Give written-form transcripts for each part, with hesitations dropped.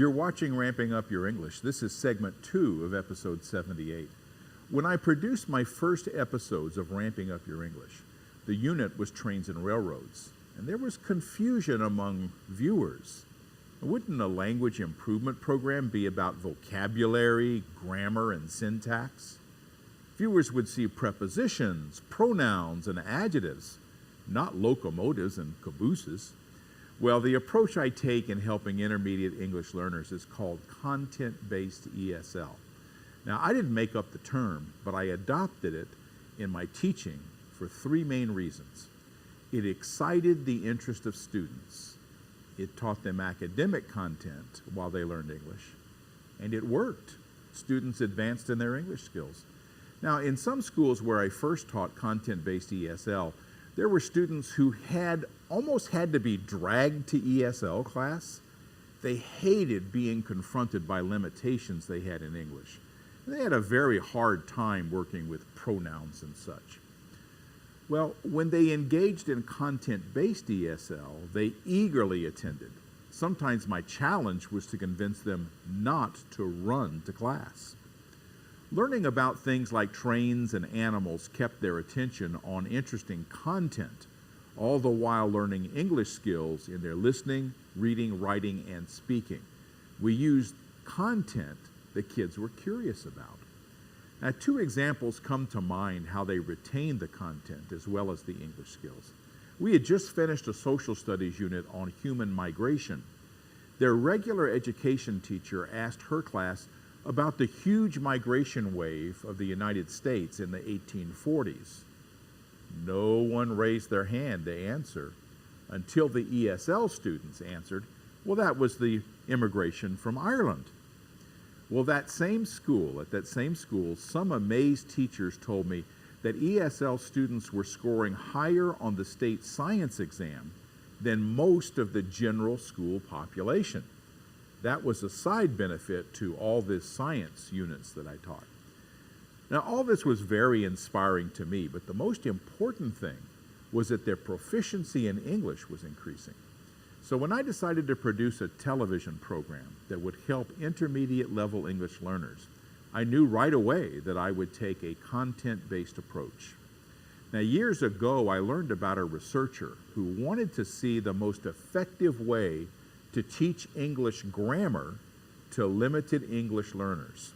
You're watching Ramping Up Your English. This is segment 2 of episode 78. When I produced my first episodes of Ramping Up Your English, the unit was trains and railroads, and there was confusion among viewers. Wouldn't a language improvement program be about vocabulary, grammar, and syntax? Viewers would see prepositions, pronouns, and adjectives, not locomotives and cabooses. Well, the approach I take in helping intermediate English learners is called Content-based ESL. Now, I didn't make up the term, but I adopted it in my teaching for 3 main reasons. It excited the interest of students. It taught them academic content while they learned English. And it worked. Students advanced in their English skills. Now, in some schools where I first taught Content-based ESL, there were students who almost had to be dragged to ESL class. They hated being confronted by limitations they had in English. They had a very hard time working with pronouns and such. Well, when they engaged in content-based ESL, they eagerly attended. Sometimes my challenge was to convince them not to run to class. Learning about things like trains and animals kept their attention on interesting content, all the while learning English skills in their listening, reading, writing, and speaking. We used content the kids were curious about. Now, 2 examples come to mind how they retained the content as well as the English skills. We had just finished a social studies unit on human migration. Their regular education teacher asked her class about the huge migration wave of the United States in the 1840s. No one raised their hand to answer until the ESL students answered, well, that was the immigration from Ireland. Well, at that same school, some amazed teachers told me that ESL students were scoring higher on the state science exam than most of the general school population. That was a side benefit to all this science units that I taught. Now, all this was very inspiring to me, but the most important thing was that their proficiency in English was increasing. So when I decided to produce a television program that would help intermediate level English learners, I knew right away that I would take a content-based approach. Now, years ago, I learned about a researcher who wanted to see the most effective way to teach English grammar to limited English learners.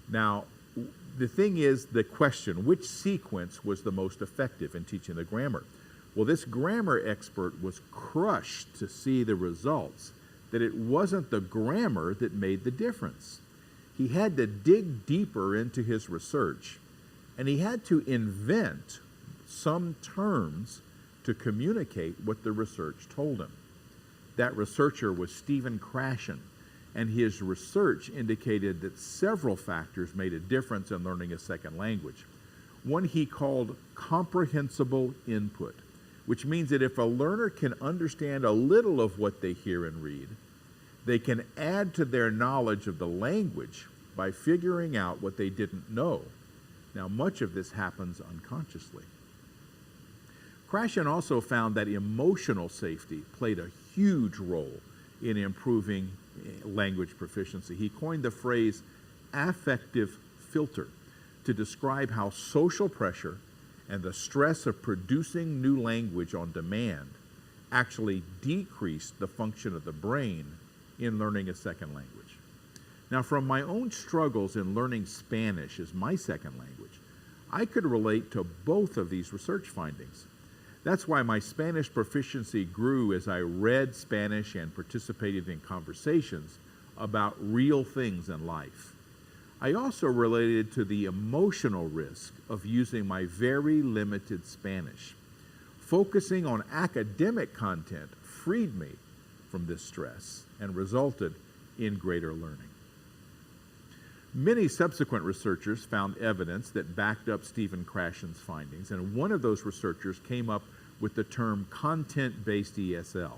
Now, the thing is the question, which sequence was the most effective in teaching the grammar? Well, this grammar expert was crushed to see the results, that it wasn't the grammar that made the difference. He had to dig deeper into his research, and he had to invent some terms to communicate what the research told him. That researcher was Stephen Krashen, and his research indicated that several factors made a difference in learning a second language. One he called comprehensible input, which means that if a learner can understand a little of what they hear and read, they can add to their knowledge of the language by figuring out what they didn't know. Now, much of this happens unconsciously. Krashen also found that emotional safety played a huge role in improving language proficiency. He coined the phrase affective filter to describe how social pressure and the stress of producing new language on demand actually decreased the function of the brain in learning a second language. Now, from my own struggles in learning Spanish as my second language, I could relate to both of these research findings. That's why my Spanish proficiency grew as I read Spanish and participated in conversations about real things in life. I also related to the emotional risk of using my very limited Spanish. Focusing on academic content freed me from this stress and resulted in greater learning. Many subsequent researchers found evidence that backed up Stephen Krashen's findings, and one of those researchers came up with the term content-based ESL.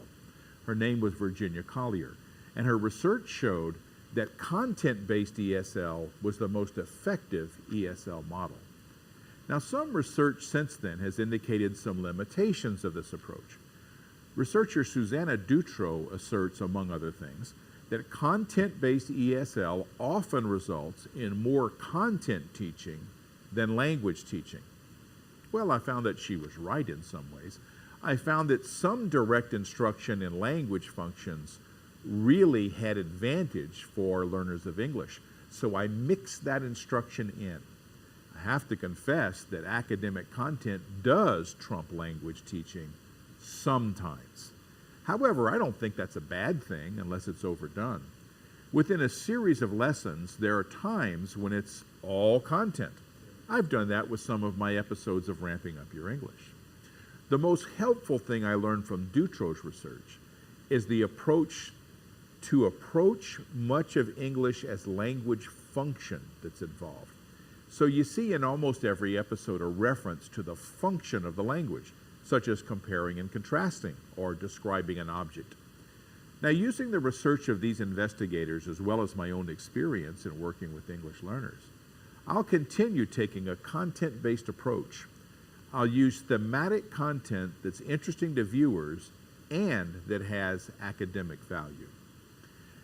Her name was Virginia Collier, and her research showed that content-based ESL was the most effective ESL model. Now, some research since then has indicated some limitations of this approach. Researcher Susana Dutro asserts, among other things, that content-based ESL often results in more content teaching than language teaching. Well, I found that she was right in some ways. I found that some direct instruction in language functions really had advantage for learners of English, so I mixed that instruction in. I have to confess that academic content does trump language teaching sometimes. However, I don't think that's a bad thing unless it's overdone. Within a series of lessons, there are times when it's all content. I've done that with some of my episodes of Ramping Up Your English. The most helpful thing I learned from Dutro's research is the approach to approach much of English as language function that's involved. So you see in almost every episode a reference to the function of the language, such as comparing and contrasting or describing an object. Now, using the research of these investigators as well as my own experience in working with English learners, I'll continue taking a content-based approach. I'll use thematic content that's interesting to viewers and that has academic value.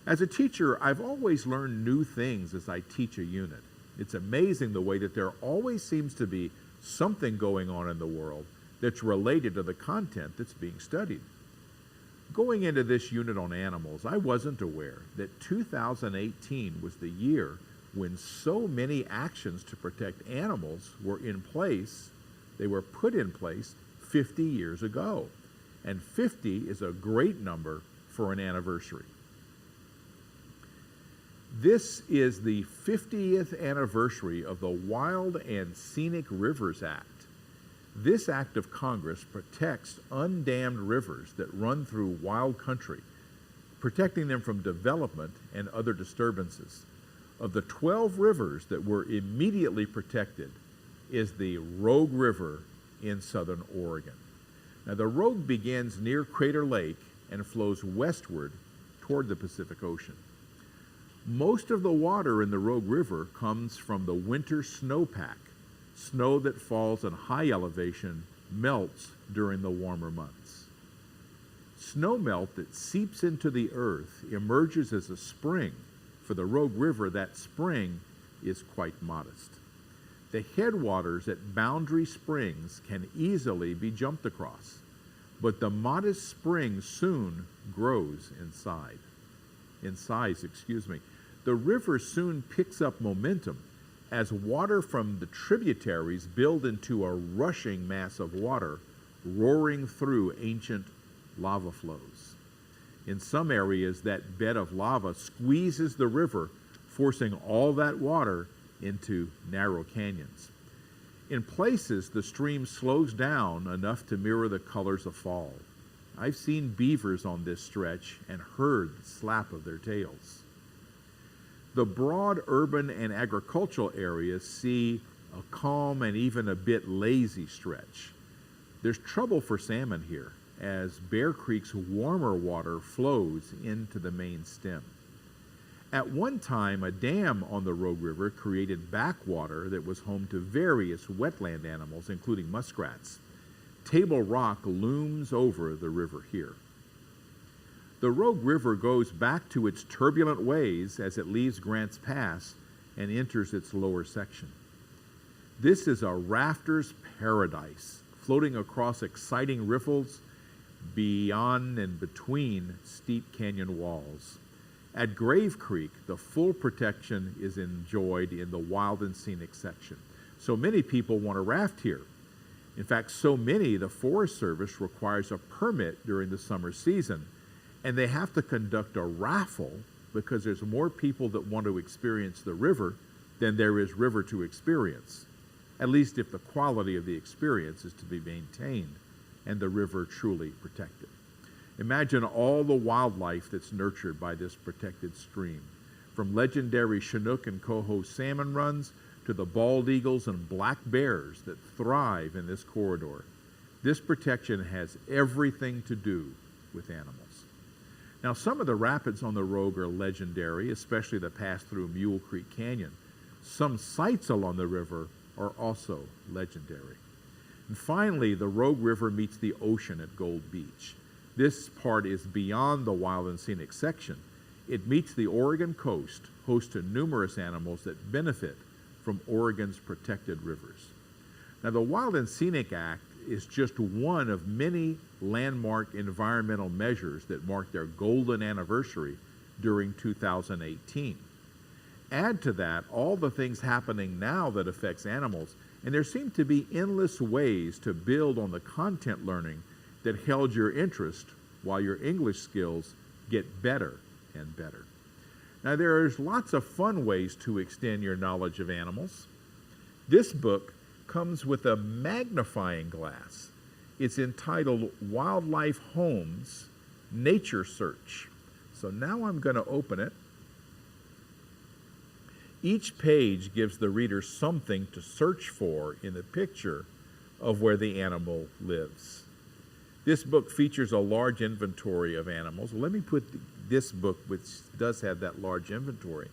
As a teacher, I've always learned new things as I teach a unit. It's amazing the way that there always seems to be something going on in the world that's related to the content that's being studied. Going into this unit on animals, I wasn't aware that 2018 was the year when so many actions to protect animals were in place. They were put in place 50 years ago. And 50 is a great number for an anniversary. This is the 50th anniversary of the Wild and Scenic Rivers Act. This act of Congress protects undammed rivers that run through wild country, protecting them from development and other disturbances. Of the 12 rivers that were immediately protected is the Rogue River in southern Oregon. Now, the Rogue begins near Crater Lake and flows westward toward the Pacific Ocean. Most of the water in the Rogue River comes from the winter snowpack. Snow that falls at high elevation melts during the warmer months. Snowmelt that seeps into the earth emerges as a spring. For the Rogue River, that spring is quite modest. The headwaters at Boundary Springs can easily be jumped across, but the modest spring soon grows in size. The river soon picks up momentum as water from the tributaries build into a rushing mass of water roaring through ancient lava flows. In some areas, that bed of lava squeezes the river, forcing all that water into narrow canyons. In places, the stream slows down enough to mirror the colors of fall. I've seen beavers on this stretch and heard the slap of their tails. The broad urban and agricultural areas see a calm and even a bit lazy stretch. There's trouble for salmon here as Bear Creek's warmer water flows into the main stem. At one time, a dam on the Rogue River created backwater that was home to various wetland animals, including muskrats. Table Rock looms over the river here. The Rogue River goes back to its turbulent ways as it leaves Grants Pass and enters its lower section. This is a rafter's paradise, floating across exciting riffles beyond and between steep canyon walls. At Grave Creek, the full protection is enjoyed in the Wild and Scenic section. So many people want to raft here. In fact, so many, the Forest Service requires a permit during the summer season, and they have to conduct a raffle because there's more people that want to experience the river than there is river to experience, at least if the quality of the experience is to be maintained and the river truly protected. Imagine all the wildlife that's nurtured by this protected stream, from legendary Chinook and coho salmon runs to the bald eagles and black bears that thrive in this corridor. This protection has everything to do with animals. Now, some of the rapids on the Rogue are legendary, especially the pass through Mule Creek Canyon. Some sites along the river are also legendary. And finally, the Rogue River meets the ocean at Gold Beach. This part is beyond the Wild and Scenic section. It meets the Oregon coast, host to numerous animals that benefit from Oregon's protected rivers. Now, the Wild and Scenic Act is just one of many landmark environmental measures that mark their golden anniversary during 2018. Add to that all the things happening now that affects animals, and there seem to be endless ways to build on the content learning that held your interest while your English skills get better and better. Now, there's lots of fun ways to extend your knowledge of animals. This book comes with a magnifying glass. It's entitled Wildlife Homes, Nature Search. So now I'm going to open it. Each page gives the reader something to search for in the picture of where the animal lives. This book features a large inventory of animals. Let me put this book, which does have that large inventory.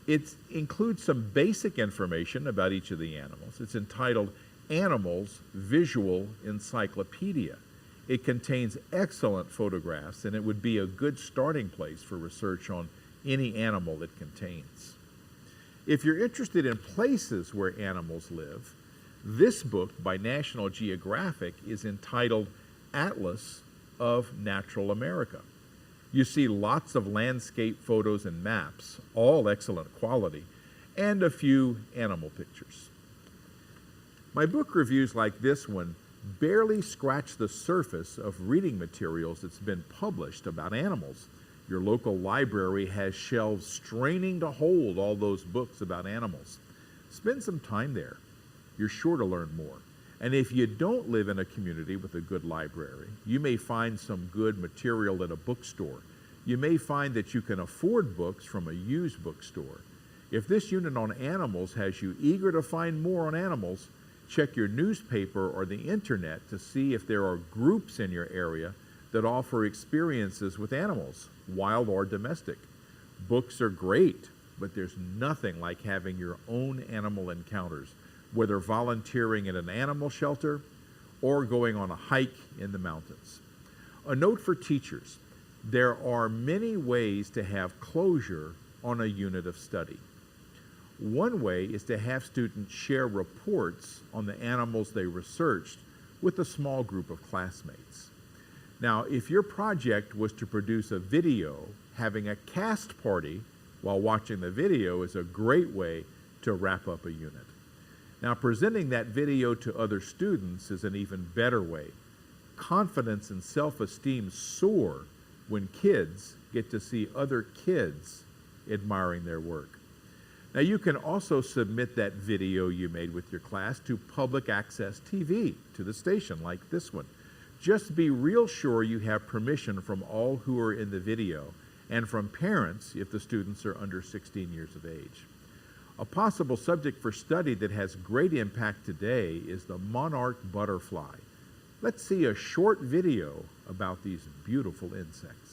It includes some basic information about each of the animals. It's entitled Animals Visual Encyclopedia. It contains excellent photographs, and it would be a good starting place for research on any animal it contains. If you're interested in places where animals live, this book by National Geographic is entitled Atlas of Natural America. You see lots of landscape photos and maps, all excellent quality, and a few animal pictures. My book reviews like this one barely scratch the surface of reading materials that's been published about animals. Your local library has shelves straining to hold all those books about animals. Spend some time there. You're sure to learn more. And if you don't live in a community with a good library, you may find some good material at a bookstore. You may find that you can afford books from a used bookstore. If this unit on animals has you eager to find more on animals, check your newspaper or the internet to see if there are groups in your area that offer experiences with animals, wild or domestic. Books are great, but there's nothing like having your own animal encounters, whether volunteering at an animal shelter or going on a hike in the mountains. A note for teachers: there are many ways to have closure on a unit of study. One way is to have students share reports on the animals they researched with a small group of classmates. Now, if your project was to produce a video, having a cast party while watching the video is a great way to wrap up a unit. Now, presenting that video to other students is an even better way. Confidence and self-esteem soar when kids get to see other kids admiring their work. Now, you can also submit that video you made with your class to public access TV, to the station like this one. Just be real sure you have permission from all who are in the video and from parents if the students are under 16 years of age. A possible subject for study that has great impact today is the monarch butterfly. Let's see a short video about these beautiful insects.